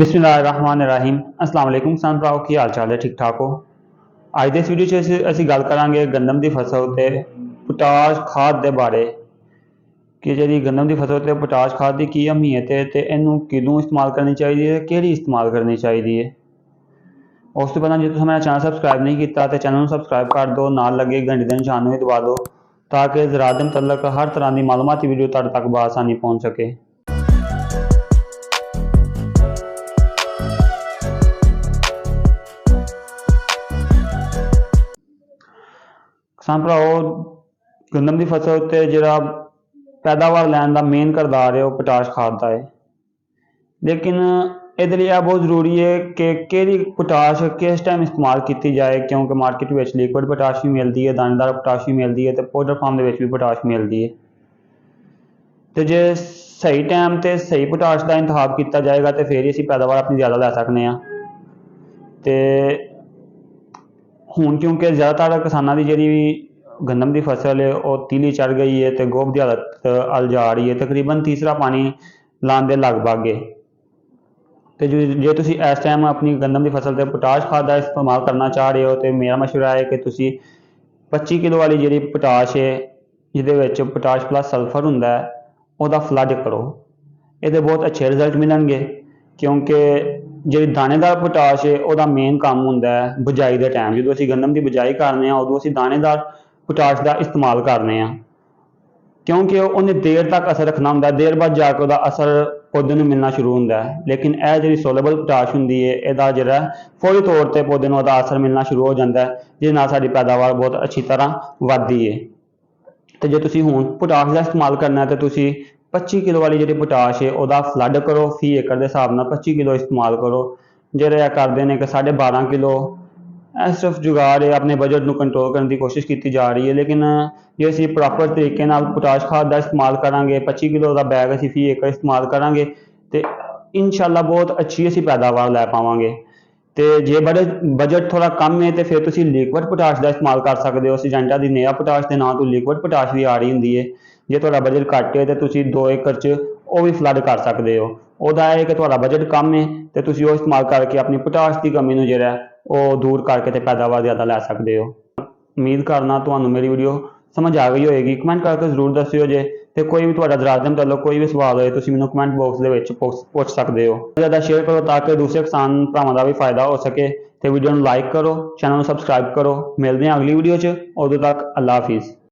बिस्मिल्लाहिर्रहमानिर्रहीम अस्सलाम वालेकुम किसान भराओ की हाल चाल है ठीक ठाक हो। ਅੱਜ ਦੇ ਇਸ ਵੀਡੀਓ 'ਚ ਅਸੀਂ ਗੱਲ ਕਰਾਂਗੇ ਗੰਦਮ ਦੀ ਫਸਲ ਤੇ ਪੋਟਾਸ਼ ਖਾਦ ਦੇ ਬਾਰੇ ਕਿ ਜਿਹੜੀ ਗੰਦਮ ਦੀ ਫਸਲ ਤੇ ਪੋਟਾਸ਼ ਖਾਦ ਦੀ ਕੀ ਅਹਿਮੀਅਤ ਹੈ ਤੇ ਇਹਨੂੰ ਕਿਦੋਂ ਇਸਤੇਮਾਲ ਕਰਨੀ ਚਾਹੀਦੀ ਹੈ, ਕਿਹੜੀ ਇਸਤੇਮਾਲ ਕਰਨੀ ਚਾਹੀਦੀ ਹੈ। ਉਸ ਤੋਂ ਪਹਿਲਾਂ ਜੇ ਤੁਸੀਂ ਮੇਰਾ ਚੈਨਲ ਸਬਸਕ੍ਰਾइब नहीं किया तो चैनल को सब्सक्राइब कर दो, नाल लगे घंटे का निशान भी दबा दो ताकि ज़राअत दे मुतल्लक हर तरह की मालूमाती वीडियो तुहाडे तक बआसानी पहुँच सके। किसान भराओ गंदम की फसल उत्ते जिहड़ा पैदावार लैन का मेन किरदार है वह पोटाश खाद का है, लेकिन ये लिए बहुत जरूरी है कि किहड़ी पोटाश किस टाइम इस्तेमाल की जाए, क्योंकि मार्केट में लिक्विड पोटाश भी मिलती है, दानेदार पोटाश भी मिलती है तो पाउडर फॉर्म भी पोटाश मिलती है। तो जे सही टाइम तो सही पोटाश का इंतखाब किया जाएगा तो फिर ही असीं पैदावार अपनी ज़्यादा लै सकते हैं। तो हुण क्योंकि ज़्यादातर किसानों की जी गंदम की फसल है वह तीली चढ़ गई है तो गोभ की हालत अल जा रही है, तकरीबन तीसरा पानी लाने के लगभग है। तो जे तुसीं इस टाइम अपनी गंदम की फसल से पोटाश खाद का इस्तेमाल करना चाह रहे हो तो मेरा मशवरा है कि तुसीं 25 किलो वाली जी पोटाश है जिहदे पोटाश प्लस सल्फर हुंदा है वह फ्लड करो, ये बहुत अच्छे रिजल्ट मिलेंगे। क्योंकि जी दानेदार पोटाश है वह मेन काम होंदा है बुझाई के टाइम, जो असीं गंदम की बुझाई करने उदों असीं दानेदार पोटाश का इस्तेमाल करने, क्योंकि उन्हें देर तक असर रखना होंदा, देर बाद जाके वह असर पौधे में मिलना शुरू होंदा है। लेकिन यह जी सोलेबल पोटाश होंदी है यदा जो फौरी तौर पर पौधे में असर मिलना शुरू हो जाता है, जिस नाल साडी पैदावार बहुत अच्छी तरह वधदी है। तो जो तुसीं हुण पोटाश का इस्तेमाल करना है तो तुसीं 25 किलो वाली जी पोटाश है वह फ्लड करो, फी एकड़ के हिसाब नाल 25 किलो इस्तेमाल करो। ਜਿਹੜੇ करते हैं कि 12.5 किलो सिर्फ जुगाड़ है, अपने बजट को कंट्रोल करने की कोशिश की जा रही है। लेकिन जे असीं प्रॉपर तरीके नाल पोटाश खाद का इस्तेमाल करांगे, 25 किलो का बैग असीं फी एकड़ इस्तेमाल करांगे तो इंशाअल्लाह बहुत अच्छी असीं पैदावार लै पावांगे। तो जे बजट थोड़ा कम है तो फिर तुसीं लिक्विड पोटाश का इस्तेमाल कर सकते हो। सिजेंटा की नया पोटाश के नाम तो लिक्विड पोटाश भी आ रही होंगी है। जे तुहाडा बजट घट है तो तुसीं 2 एकड़ च वो भी फ्लड कर सकते हो। ਉਹਦਾ है कि तुहाडा बजट कम है तो तुसीं वो इस्तेमाल करके अपनी पोटाश की कमी नूं जिहड़ा वो दूर करके ते पैदावार ज़्यादा लै सकते हो। उम्मीद करना तुहानूं मेरी वीडियो समझ आ गई होएगी। कमेंट करके जरूर दस्सिओ जे ते कोई भी तुहाडा ज़राअत दे मुतल्लक कोई भी सवाल होए तुसीं मैनूं कमेंट बॉक्स दे विच पुछ सकते हो। ज़्यादा शेयर करो ताकि दूसरे किसान भरावां दा भी फायदा हो सके। तो वीडियो नूं लाइक करो, चैनल नूं सबसक्राइब करो। मिलते हैं अगली वीडियो च, उदों तक अल्लाह हाफिज़।